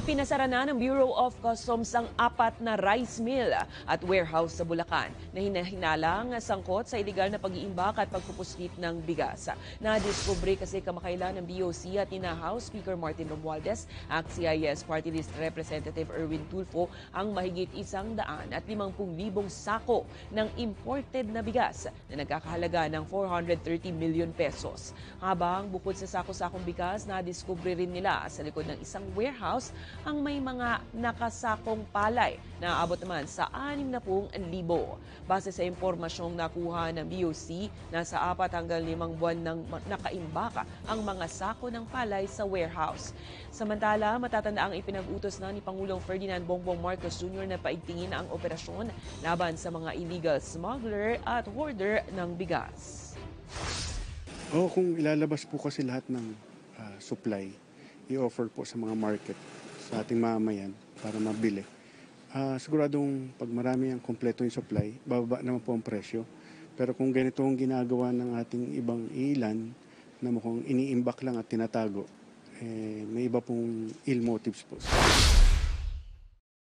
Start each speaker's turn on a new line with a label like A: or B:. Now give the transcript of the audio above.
A: Ipinasara na ng Bureau of Customs ang 4 na rice mill at warehouse sa Bulacan na hinahinalang sangkot sa iligal na pag-iimbak at pagpupuslit ng bigas. Nadiskubre kasi kamakailan ng BOC at ni House Speaker Martin Romualdez at CIS Party List Representative Erwin Tulfo ang mahigit 150,000 sako ng imported na bigas na nagkakahalaga ng 430 million pesos. Habang bukod sa sako-sakong bigas, nadiskubre rin nila sa likod ng isang warehouse ang may mga nakasakong palay na aabot naman sa 60,000. Base sa impormasyong nakuha ng BOC, nasa 4 hanggang 5 buwan nang nakaimbaka ang mga sako ng palay sa warehouse. Samantala, matatanda ang ipinag-utos na ni Pangulong Ferdinand Bongbong Marcos Jr. na paigtingin ang operasyon laban sa mga illegal smuggler at hoarder ng bigas.
B: Kung ilalabas po kasi lahat ng supply, i-offer po sa mga market, sa ating mamamayan para mabili. Siguradong pag marami ang kompleto yung supply, bababa naman po ang presyo. Pero kung ganito ang ginagawa ng ating ibang ilan na mukhang iniimbak lang at tinatago, may iba pong ill motives po.